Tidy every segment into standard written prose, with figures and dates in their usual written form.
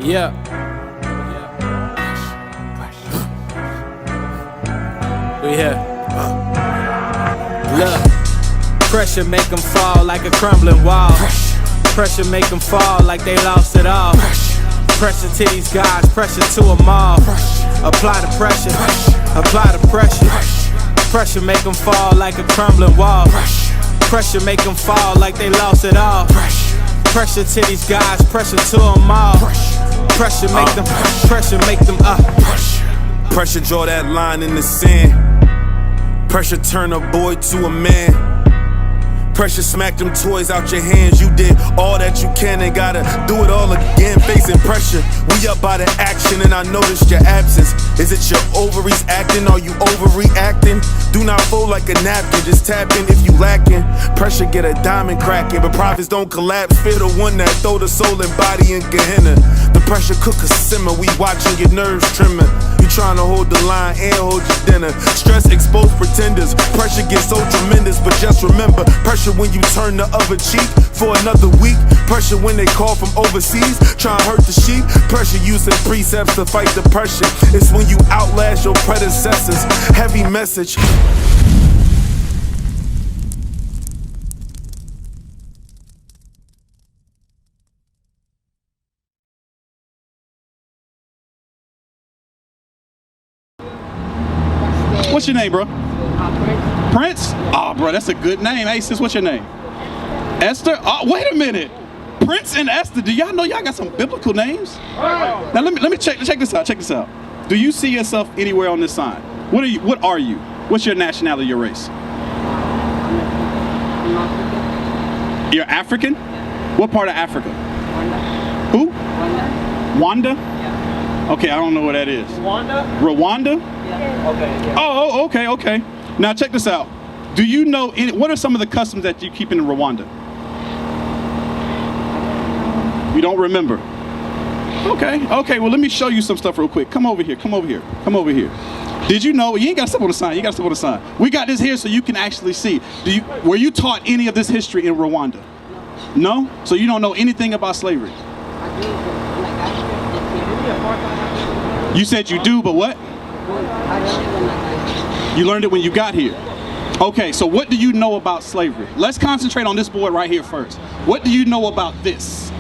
Yeah. We here. Look, pressure make them fall like a crumbling wall. Pressure make them fall like they lost it all. Pressure to these guys, pressure to them all. Apply the pressure, apply the pressure. Pressure make them fall like a crumbling wall. Pressure make them fall like they lost it all. Pressure to these guys, pressure to them all. Pressure make them, pressure make them up. Pressure draw that line in the sand. Pressure turn a boy to a man. Pressure smack them toys out your hands. You did all that you can and gotta do it all again. Facing pressure, we up by the action and I noticed your absence. Is it your ovaries acting? Are you overreacting? Do not fold like a napkin, just tap in if you lacking. Pressure get a diamond cracking, but profits don't collapse. Fear the one that throw the soul and body in Gehenna. The pressure cooker simmer, we watching your nerves tremor. You trying to hold the line and hold your dinner. Stress expose pretenders, pressure gets so tremendous. But just remember, pressure when you turn the other cheek for another week. Pressure when they call from overseas, try and hurt the sheep. Pressure using precepts to fight the pressure. It's when you outlast your predecessors. Heavy message. What's your name, bro? Prince? Oh, bro, that's a good name. Hey, sis, what's your name? Esther? Oh, wait a minute. Prince and Esther, do y'all know y'all got some biblical names? Now let me check this out. Check this out. Do you see yourself anywhere on this sign? What are you? What's your nationality, your race? You're African? What part of Africa? Who? Wanda? Okay, I don't know what that is. Rwanda? Yeah. Okay. Yeah. Oh, okay. Now check this out. Do you know what are some of the customs that you keep in Rwanda? You don't remember? Okay. Well, let me show you some stuff real quick. Come over here. Did you know? You ain't got to step on the sign. We got this here so you can actually see. Were you taught any of this history in Rwanda? No? So you don't know anything about slavery? You said you do, but what? You learned it when you got here. Okay, so what do you know about slavery? Let's concentrate on this board right here first. What do you know about this?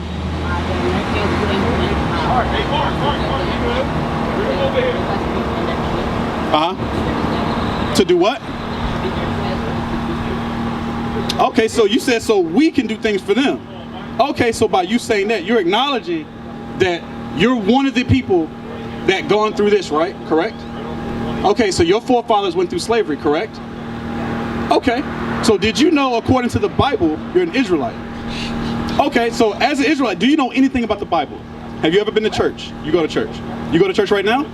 To do what? Okay, so you said so we can do things for them. Okay, so by you saying that, you're acknowledging that you're one of the people that gone through this, right? Correct? Okay, so your forefathers went through slavery, correct? Okay, so did you know, according to the Bible, you're an Israelite? Okay, so as an Israelite, do you know anything about the Bible? Have you ever been to church? You go to church. You go to church right now?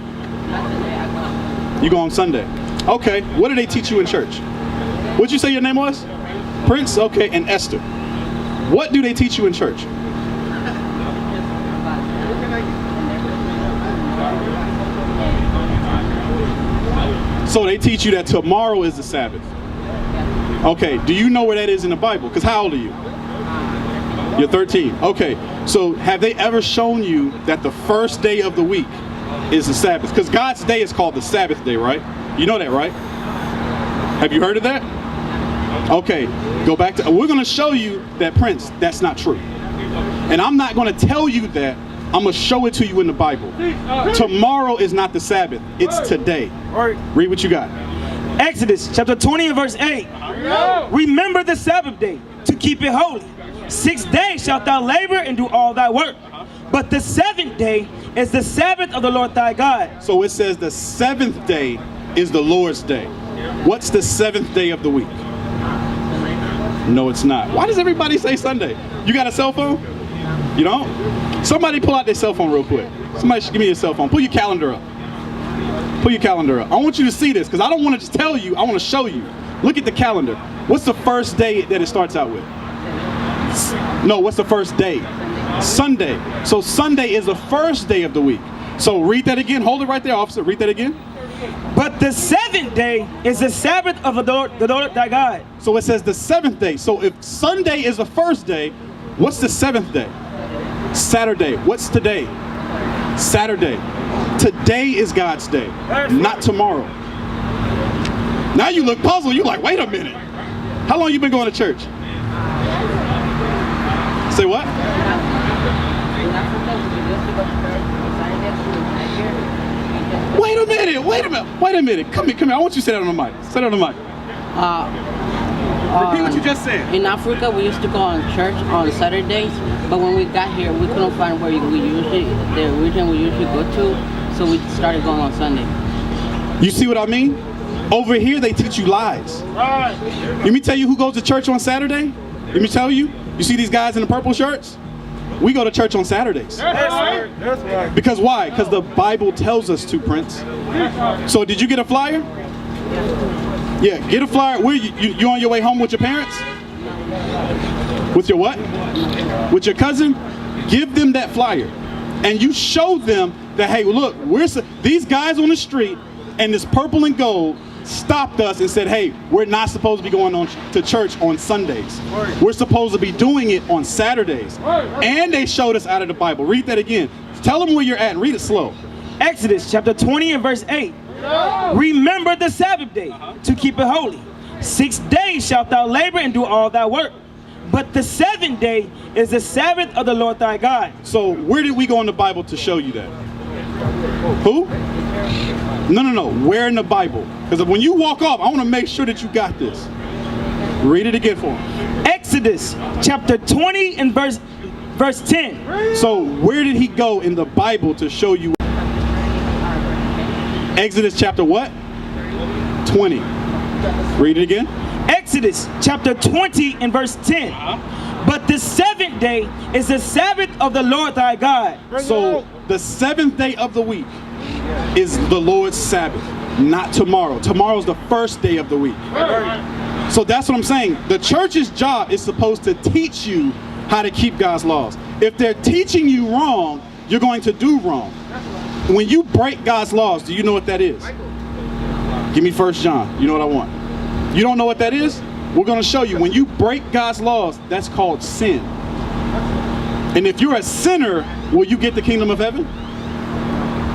You go on Sunday. Okay, what do they teach you in church? What'd you say your name was? Prince? Okay, and Esther. What do they teach you in church? So they teach you that tomorrow is the Sabbath. Okay, do you know where that is in the Bible? Because how old are you? You're 13. Okay, so have they ever shown you that the first day of the week is the Sabbath? Because God's day is called the Sabbath day, right? You know that, right? Have you heard of that? Okay, go back to, we're going to show you that, Prince, that's not true. And I'm not going to tell you that. I'm going to show it to you in the Bible. Tomorrow is not the Sabbath. It's today. Read what you got. Exodus chapter 20 and verse 8. Remember the Sabbath day to keep it holy. 6 days shalt thou labor and do all thy work. But the 7th day is the Sabbath of the Lord thy God. So it says the 7th day is the Lord's day. What's the 7th day of the week? No, it's not. Why does everybody say Sunday? You got a cell phone? You don't? Somebody pull out their cell phone real quick. Somebody give me your cell phone. Pull your calendar up. Pull your calendar up. I want you to see this because I don't want to just tell you. I want to show you. Look at the calendar. What's the first day that it starts out with? No, what's the first day? Sunday. So Sunday is the first day of the week. So read that again. Hold it right there, officer. Read that again. But the 7th day is the Sabbath of the Lord thy God. So it says the 7th day. So if Sunday is the first day, what's the 7th day? Saturday. What's today? Saturday. Today is God's day, not tomorrow. Now you look puzzled. You're like, wait a minute. How long you been going to church? Say what? Wait a minute. Come here. I want you to sit down on the mic. Sit down on the mic. Repeat what you just said. In Africa, we used to go on church on Saturdays, but when we got here, we couldn't find where the region we usually go to, so we started going on Sunday. You see what I mean? Over here, they teach you lies. Let me tell you who goes to church on Saturday. Let me tell you. You see these guys in the purple shirts? We go to church on Saturdays. Because why? Because the Bible tells us to, Prince. So did you get a flyer? Yeah, get a flyer. Where you on your way home with your parents? With your what? With your cousin? Give them that flyer. And you show them that, hey, look, these guys on the street and this purple and gold stopped us and said, hey, we're not supposed to be going to church on Sundays. We're supposed to be doing it on Saturdays. And they showed us out of the Bible. Read that again. Tell them where you're at and read it slow. Exodus chapter 20 and verse 8. Remember the Sabbath day to keep it holy. 6 days shalt thou labor and do all thy work. But the 7th day is the Sabbath of the Lord thy God. So where did we go in the Bible to show you that? Who? No. Where in the Bible? Because when you walk off, I want to make sure that you got this. Read it again for him. Exodus chapter 20 and verse 10. So where did he go in the Bible to show you? Exodus chapter what? 20. Read it again. Exodus chapter 20 and verse 10. But the 7th day is the Sabbath of the Lord thy God. So the 7th day of the week is the Lord's Sabbath, not tomorrow. Tomorrow's the first day of the week. So that's what I'm saying. The church's job is supposed to teach you how to keep God's laws. If they're teaching you wrong, you're going to do wrong. When you break God's laws, do you know what that is? Give me 1 John. You know what I want. You don't know what that is? We're going to show you. When you break God's laws, that's called sin. And if you're a sinner, will you get the kingdom of heaven?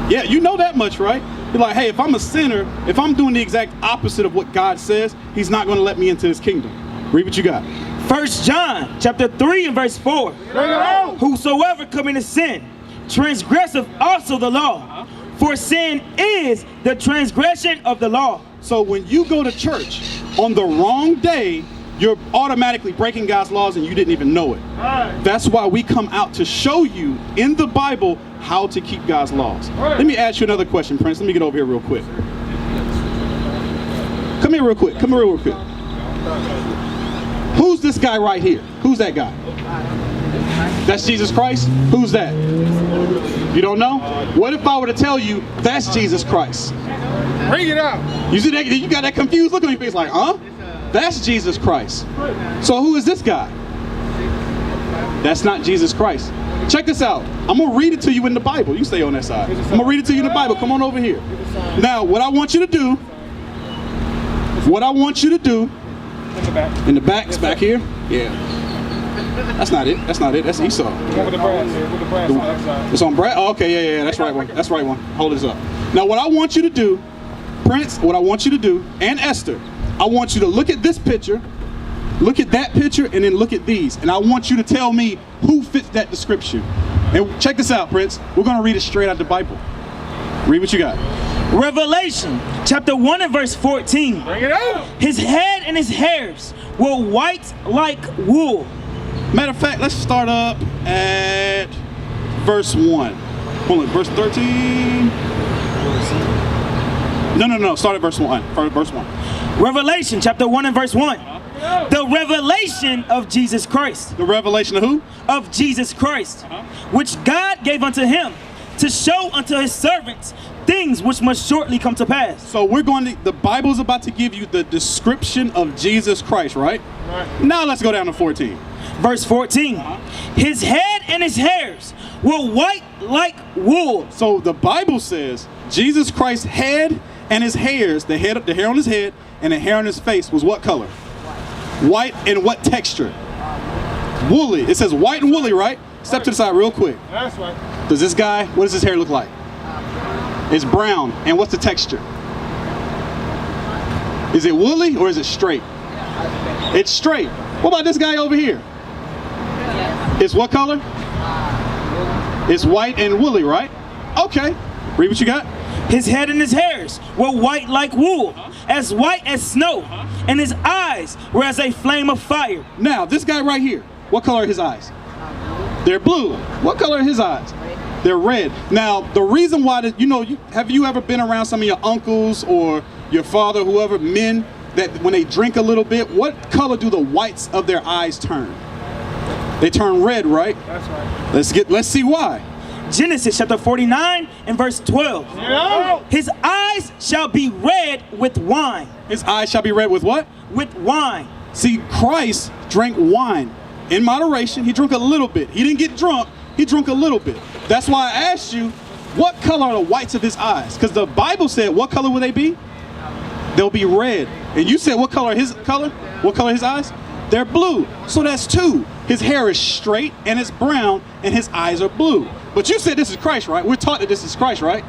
Yeah, you know that much, right? You're like, hey, if I'm a sinner, if I'm doing the exact opposite of what God says, he's not going to let me into his kingdom. Read what you got. 1 John chapter 3 and verse 4. Whosoever committeth sin, transgresseth also the law. For sin is the transgression of the law. So when you go to church on the wrong day, you're automatically breaking God's laws and you didn't even know it. That's why we come out to show you in the Bible how to keep God's laws. Let me ask you another question, Prince. Let me get over here real quick. Come here real quick. Who's this guy right here? Who's that guy? That's Jesus Christ? Who's that? You don't know? What if I were to tell you that's Jesus Christ? Bring it out. You see that? You got that confused look on your face like, huh? That's Jesus Christ. So who is this guy? That's not Jesus Christ. Check this out. I'm going to read it to you in the Bible. You stay on that side. I'm going to read it to you in the Bible. Come on over here. Now, what I want you to do, in the back, it's back here. Yeah. That's not it. That's Esau. It's on Brad. Oh, okay, yeah. That's right one. That's right one. Hold this up. Now, what I want you to do, Prince, and Esther, I want you to look at this picture, look at that picture, and then look at these. And I want you to tell me who fits that description. And check this out, Prince. We're going to read it straight out of the Bible. Read what you got. Revelation chapter 1 and verse 14. Bring it out. His head and his hairs were white like wool. Matter of fact, let's start up at verse 1. Hold on, verse 13. No. Start at verse 1. Verse 1. Revelation chapter 1 and verse 1. The revelation of Jesus Christ. The revelation of who? Of Jesus Christ, which God gave unto him to show unto his servants things which must shortly come to pass. So the Bible's about to give you the description of Jesus Christ, right? Now let's go down to 14. Verse 14. His head and his hairs were white like wool. So the Bible says Jesus Christ's head and his hairs, the hair on his head and the hair on his face was what color? White and what texture? Woolly. It says white and woolly, right? Step to the side real quick. That's right. Does this guy, what does his hair look like? It's brown. And what's the texture? Is it woolly or is it straight? It's straight. What about this guy over here? It's what color? It's white and woolly, right? Okay. Read what you got. His head and his hairs were white like wool, as white as snow, and his eyes were as a flame of fire. Now, this guy right here, what color are his eyes? They're blue. What color are his eyes? They're red. Now, the reason why, have you ever been around some of your uncles or your father, whoever, men, that when they drink a little bit, what color do the whites of their eyes turn? They turn red, right? That's right. Let's see why. Genesis chapter 49 and verse 12. Yeah. His eyes shall be red with wine. His eyes shall be red with what? With wine. See, Christ drank wine in moderation. He drank a little bit. He didn't get drunk. He drank a little bit. That's why I asked you, what color are the whites of his eyes? Because the Bible said, what color will they be? They'll be red. And you said, what color his color? What color his eyes? They're blue. So that's two. His hair is straight and it's brown and his eyes are blue. But you said this is Christ, right? We're taught that this is Christ, right?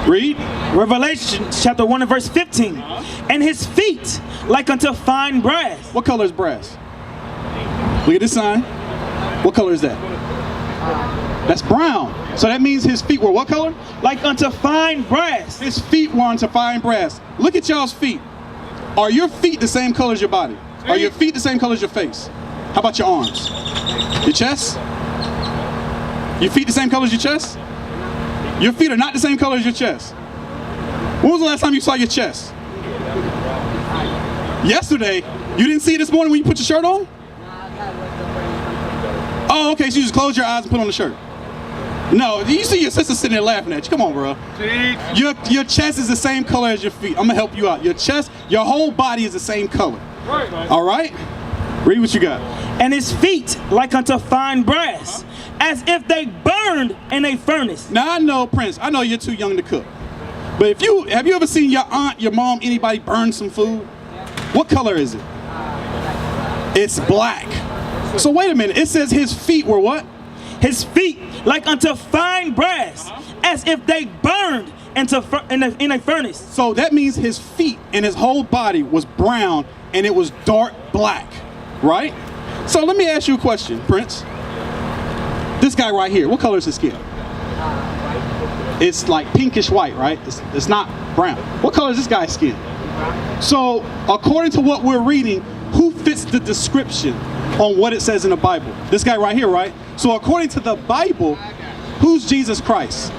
Read. Revelation chapter 1 and verse 15. And his feet like unto fine brass. What color is brass? Look at this sign. What color is that? That's brown. So that means his feet were what color? Like unto fine brass. His feet were unto fine brass. Look at y'all's feet. Are your feet the same color as your body? Are your feet the same color as your face? How about your arms? Your chest? Your feet the same color as your chest? Your feet are not the same color as your chest. When was the last time you saw your chest? Yesterday. You didn't see it this morning when you put your shirt on? Oh, okay, so you just close your eyes and put on the shirt. No, you see your sister sitting there laughing at you. Come on, bro. Your chest is the same color as your feet. I'm gonna help you out. Your chest, your whole body is the same color. All right? Read what you got. And his feet like unto fine brass, as if they burned in a furnace. Now I know, Prince, I know you're too young to cook. But have you ever seen your aunt, your mom, anybody burn some food? What color is it? It's black. So wait a minute, it says his feet were what? His feet like unto fine brass, as if they burned in a furnace. So that means his feet and his whole body was brown and it was dark black, right? So let me ask you a question, Prince. This guy right here, what color is his skin? It's like pinkish white, right? It's not brown. What color is this guy's skin? So according to what we're reading, who fits the description on what it says in the Bible? This guy right here, right? So according to the Bible, who's Jesus Christ?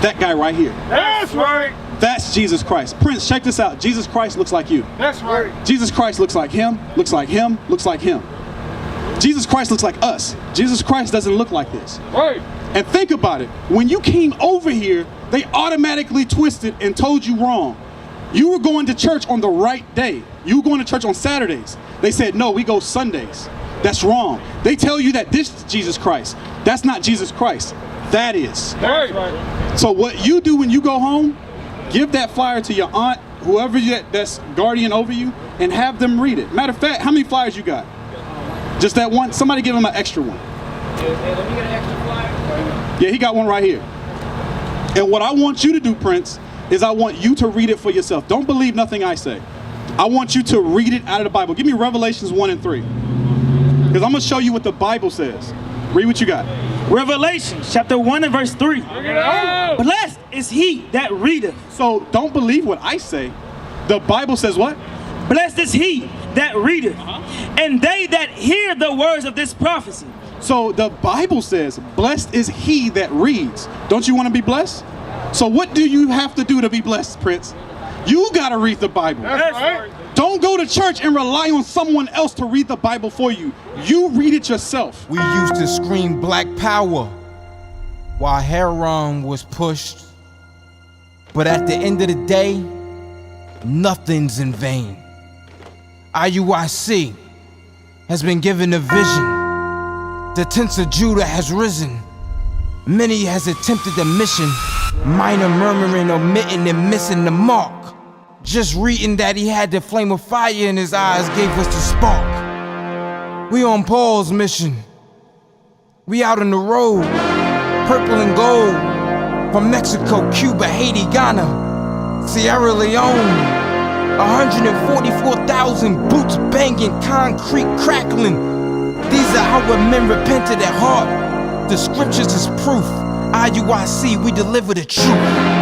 That guy right here. That's right. That's Jesus Christ. Prince, check this out. Jesus Christ looks like you. That's right. Jesus Christ looks like him, looks like him, looks like him. Jesus Christ looks like us. Jesus Christ doesn't look like this. Right. And think about it. When you came over here, they automatically twisted and told you wrong. You were going to church on the right day. You were going to church on Saturdays. They said, no, we go Sundays. That's wrong. They tell you that this is Jesus Christ. That's not Jesus Christ. That is. Right. So what you do when you go home, give that flyer to your aunt, whoever that's guardian over you, and have them read it. Matter of fact, how many flyers you got? Just that one? Somebody give him an extra one. Hey, let me get an extra flyer. Yeah, he got one right here. And what I want you to do, Prince, is I want you to read it for yourself. Don't believe nothing I say. I want you to read it out of the Bible. Give me Revelations 1 and 3. Because I'm going to show you what the Bible says. Read what you got. Revelation chapter 1 and verse 3. Blessed is he that readeth. So don't believe what I say. The Bible says what? Blessed is he that readeth, and they that hear the words of this prophecy. So the Bible says, blessed is he that reads. Don't you want to be blessed? So what do you have to do to be blessed, Prince? You got to read the Bible. That's right. Don't go to church and rely on someone else to read the Bible for you. You read it yourself. We used to scream black power while heroin was pushed. But at the end of the day, nothing's in vain. IUIC has been given a vision. The tents of Judah has risen. Many has attempted the mission, minor murmuring, omitting, and missing the mark. Just reading that he had the flame of fire in his eyes gave us the spark. We on Paul's mission. We out on the road, purple and gold. From Mexico, Cuba, Haiti, Ghana, Sierra Leone. 144,000 boots banging, concrete crackling. These are our men repented at heart. The scriptures is proof. IUIC, we deliver the truth.